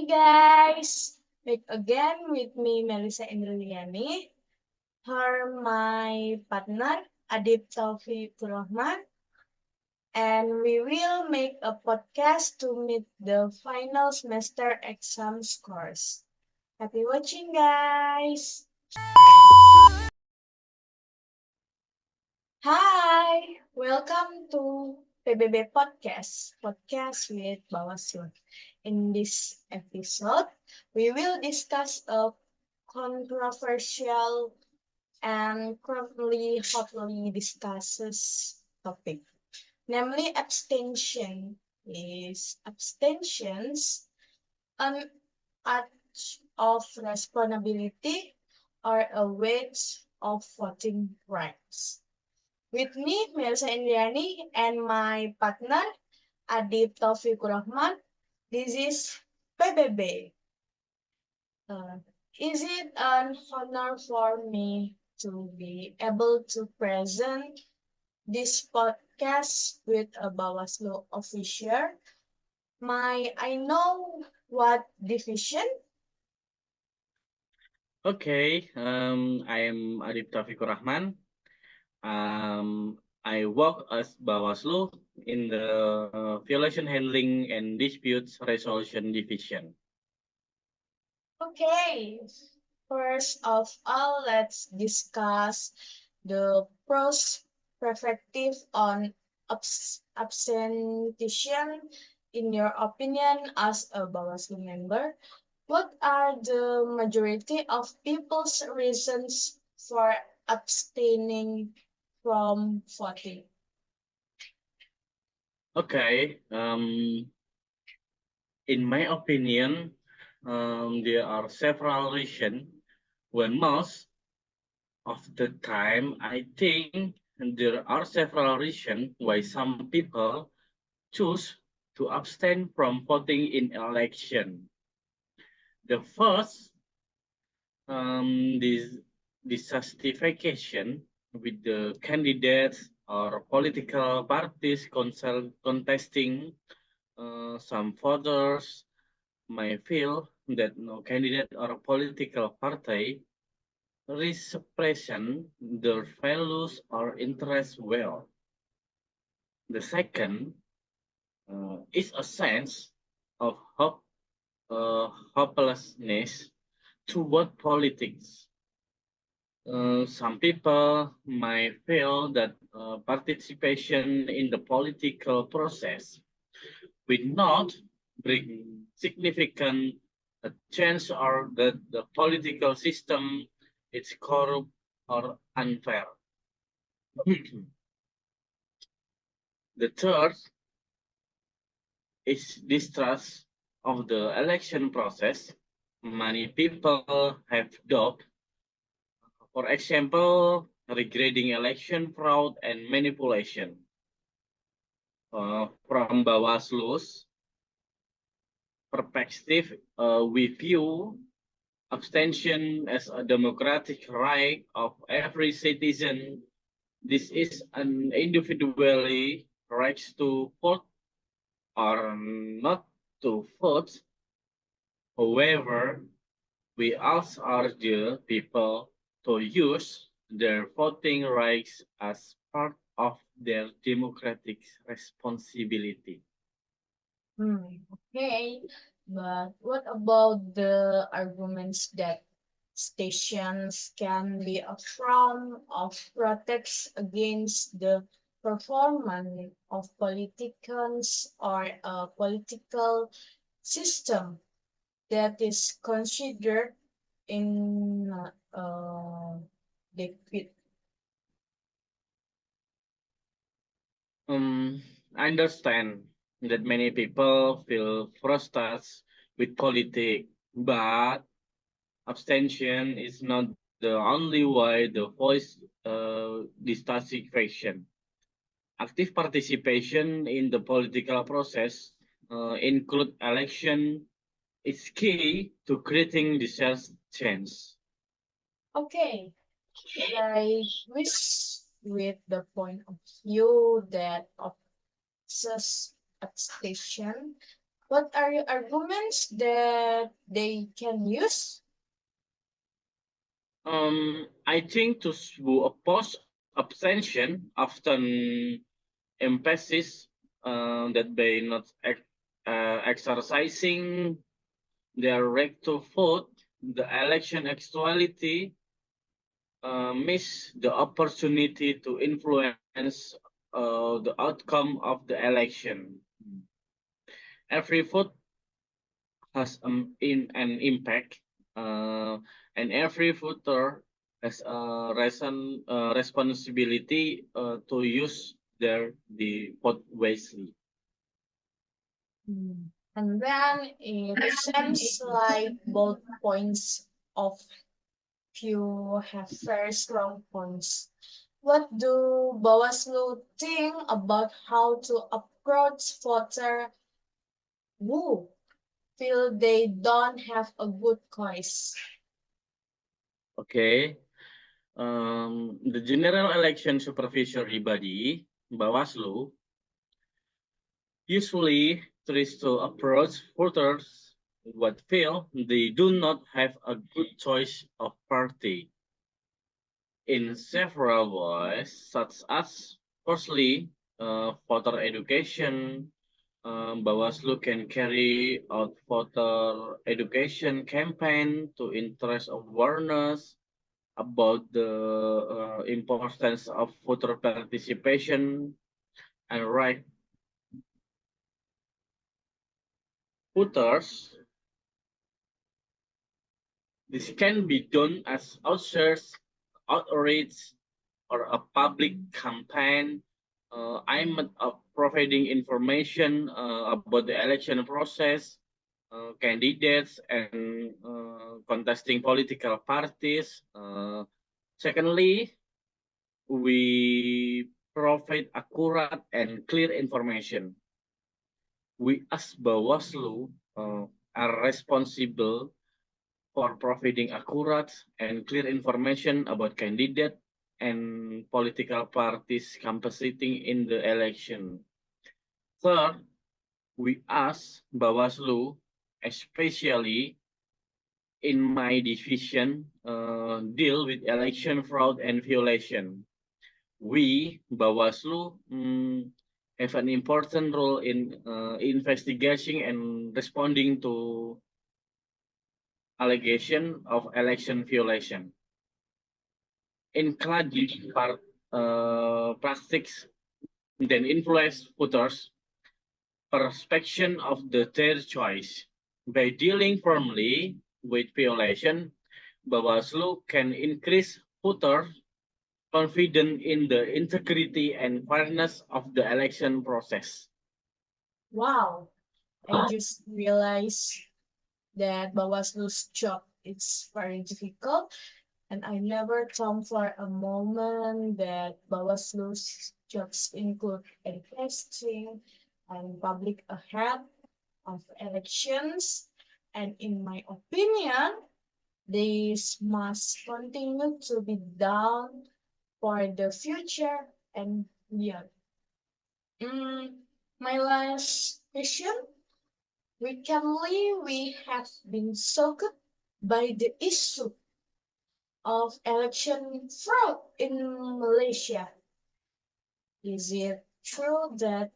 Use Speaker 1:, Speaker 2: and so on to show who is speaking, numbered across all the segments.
Speaker 1: guys! Back again with me, Melisa Indriliani. Her, my partner, Adib Taufiqurrahman. And we will make a podcast to meet the final semester exam scores. Happy watching, guys! Hi! Welcome to PBB podcast with Bawaslu. In this episode, we will discuss a controversial and currently hotly discusses topic, namely abstention. Is abstentions an act of responsibility or a wage of voting rights? With me, Melisa Indriani, and my partner, Adib Taufiqurrahman. This is PBB. Uh, is it an honor for me to be able to present this podcast with a Bawaslu official? I know what division.
Speaker 2: Okay, I am Adib Taufiqurrahman. I work as Bawaslu in the Violation Handling and Disputes Resolution Division.
Speaker 1: Okay, first of all, let's discuss the pros perspective on absenteeism. In your opinion, as a Bawaslu member, what are the majority of people's reasons for abstaining from voting?
Speaker 2: Okay, in my opinion, there are several reasons. When most of the time, I think there are several reasons why some people choose to abstain from voting in election. The first, this dissatisfaction with the candidates or political parties contesting. Some voters may feel that no candidate or political party represent their values or interests well. The second is a sense of hopelessness toward politics. Some people might feel that participation in the political process will not bring significant change or that the political system is corrupt or unfair. The third is distrust of the election process. Many people have doubt, for example, regarding election fraud and manipulation. From Bawaslu's perspective, we view abstention as a democratic right of every citizen. This is an individually right to vote or not to vote. However, we also urge people to use their voting rights as part of their democratic responsibility.
Speaker 1: Okay, but what about the arguments that stations can be a form of protest against the performance of politicians or a political system that is considered in liquid?
Speaker 2: Um, I understand that many people feel frustrated with politics, but abstention is not the only way the voice dissatisfaction. Active participation in the political process, include election, is key to creating this change.
Speaker 1: Okay, I wish with the point of view that of abstention What are your arguments that they can use?
Speaker 2: I think to oppose abstention often emphasizes that by not exercising their right to vote, the election actuality miss the opportunity to influence the outcome of the election. Every vote has an impact, uh, and every voter has a responsibility to use the vote wisely.
Speaker 1: And then it seems like both points of view have very strong points. What do Bawaslu think about how to approach voter who feel they don't have a good choice?
Speaker 2: Okay. The General Election Supervisory Body, Bawaslu, usually tries to approach voters what feel they do not have a good choice of party in several ways, such as firstly, voter education. Bawaslu can carry out voter education campaign to interest awareness about the importance of voter participation and right voters. This can be done as outreach or a public campaign aimed at providing information about the election process, candidates, and contesting political parties. Secondly, we provide accurate and clear information. We as Bawaslu are responsible for providing accurate and clear information about candidate and political parties competing in the election. Third, we ask Bawaslu, especially in my division, deal with election fraud and violation. We, Bawaslu, have an important role in investigating and responding to allegation of election violation, including practices that influence voters' perception of their choice. By dealing firmly with violation, Bawaslu can increase voter confidence in the integrity and fairness of the election process.
Speaker 1: Wow, I just realized that Bawaslu's job is very difficult, and I never thought for a moment that Bawaslu's jobs include investing and public ahead of elections. And in my opinion, this must continue to be done for the future and beyond. My last question. Recently, we have been shocked by the issue of election fraud in Malaysia. Is it true that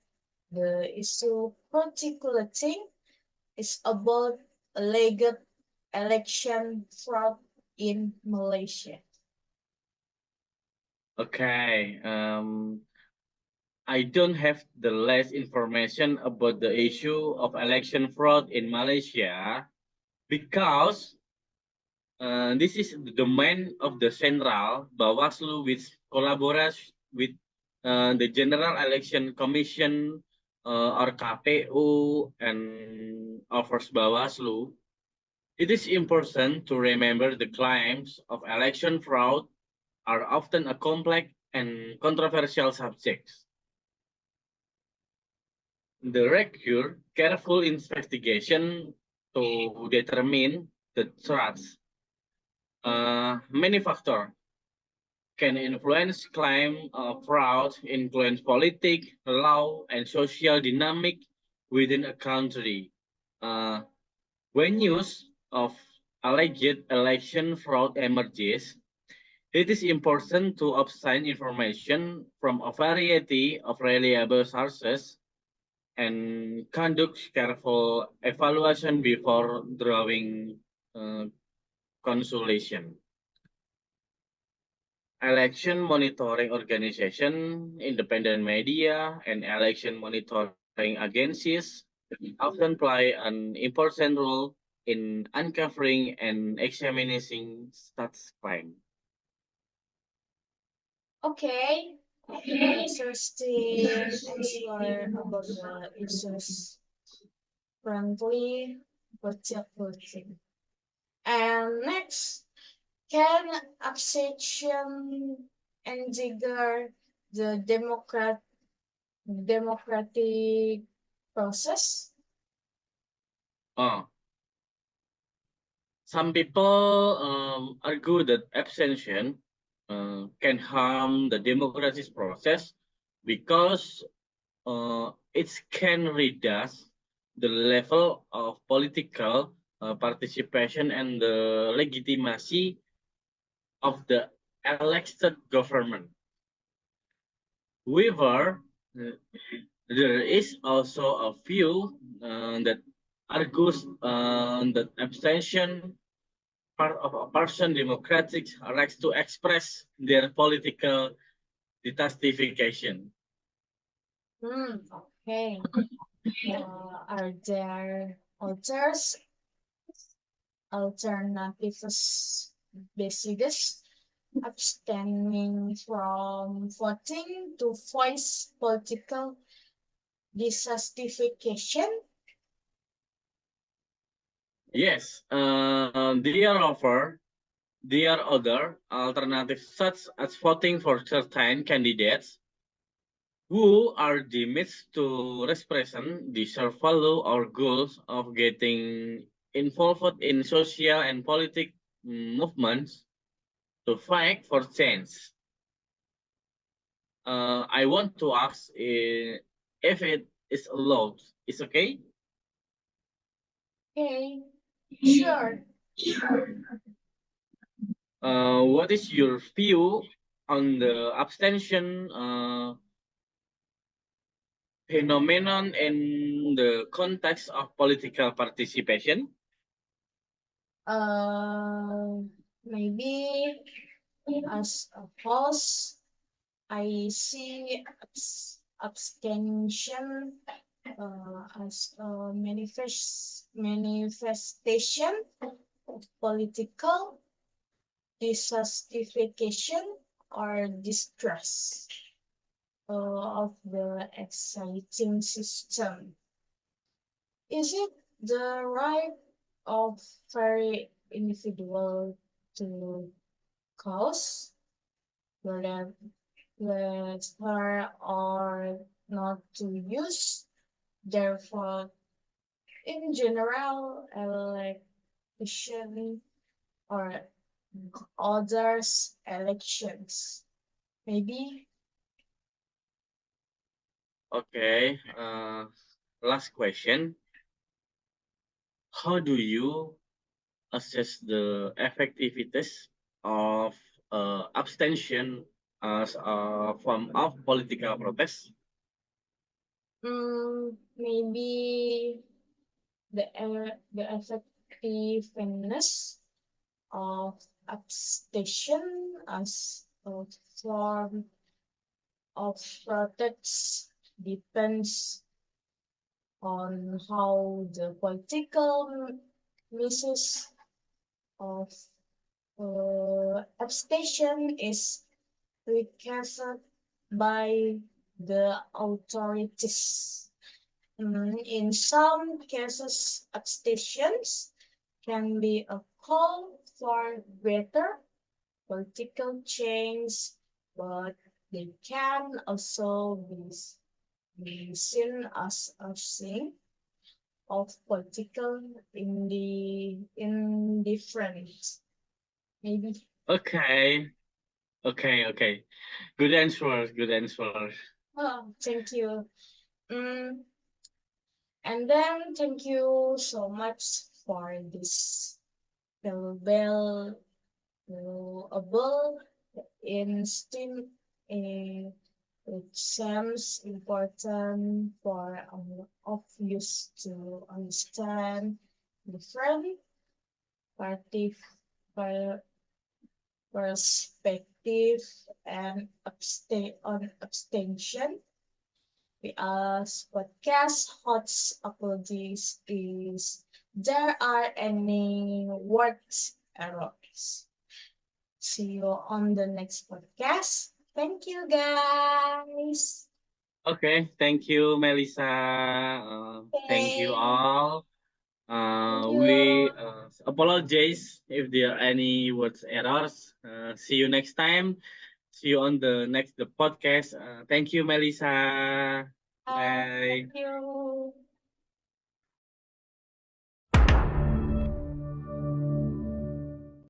Speaker 1: the issue particular thing is about alleged election fraud in Malaysia?
Speaker 2: Okay, I don't have the less information about the issue of election fraud in Malaysia because this is the domain of the Central Bawaslu, which collaborates with the General Election Commission or KPU and offers Bawaslu. It is important to remember the claims of election fraud are often a complex and controversial subjects. The require careful investigation to determine the threats. Many factors can influence claim fraud, influence politics, law, and social dynamic within a country. Uh, when news of alleged election fraud emerges, it is important to obtain information from a variety of reliable sources and conduct careful evaluation before drawing uh, conclusion. Election monitoring organization, independent media, and election monitoring agencies often play an important role in uncovering and examining such crime.
Speaker 1: Okay, interesting answer about the issues currently controversial. And next, can accession endanger the democratic process?
Speaker 2: Uh, some people argue that abstention can harm the democratic process because it can reduce the level of political participation and the legitimacy of the elected government. However, uh, there is also a view that argues that abstention part of a person democratic rights to express their political dissatisfaction.
Speaker 1: Okay. Are there alternatives besides abstaining from voting to voice political dissatisfaction?
Speaker 2: Yes, there are other alternatives such as voting for certain candidates who are deemed to represent the shared value or goals of getting involved in social and political movements to fight for change. I want to ask if it is allowed. Is okay?
Speaker 1: Okay, sure.
Speaker 2: What is your view on the abstention phenomenon in the context of political participation?
Speaker 1: Uh, Maybe as a host, I see abstention as a manifestation of political dissatisfaction or distrust of the exciting system. Is it the right of every individual to cause whether whether or not to use? Therefore, in general, election or others elections. Maybe.
Speaker 2: Okay. Last question. How do you assess the effectiveness of abstention as a form of political protest?
Speaker 1: Maybe the effectiveness of abstention as a form of protest depends on how the political message of abstention is requested by the authorities. In some cases, abstentions can be a call for greater political change, but they can also be seen as a sign of political indifference. Maybe.
Speaker 2: Okay. Okay. Good answer. Good answer.
Speaker 1: Oh, thank you. Mm, And then thank you so much for this valuable, valuable instinct, eh, which seems important for all of us to understand different party per- perspective and abstention. We ask podcast hots apologies is there are any words errors. See you on the next podcast. Thank you guys.
Speaker 2: Okay, thank you, Melissa. Thank you
Speaker 1: Okay.
Speaker 2: all.
Speaker 1: Thank
Speaker 2: We
Speaker 1: you.
Speaker 2: apologize if there are any words errors. See you next time. See you on the next the podcast. Thank you, Melissa.
Speaker 1: Thank
Speaker 2: Bye.
Speaker 1: you.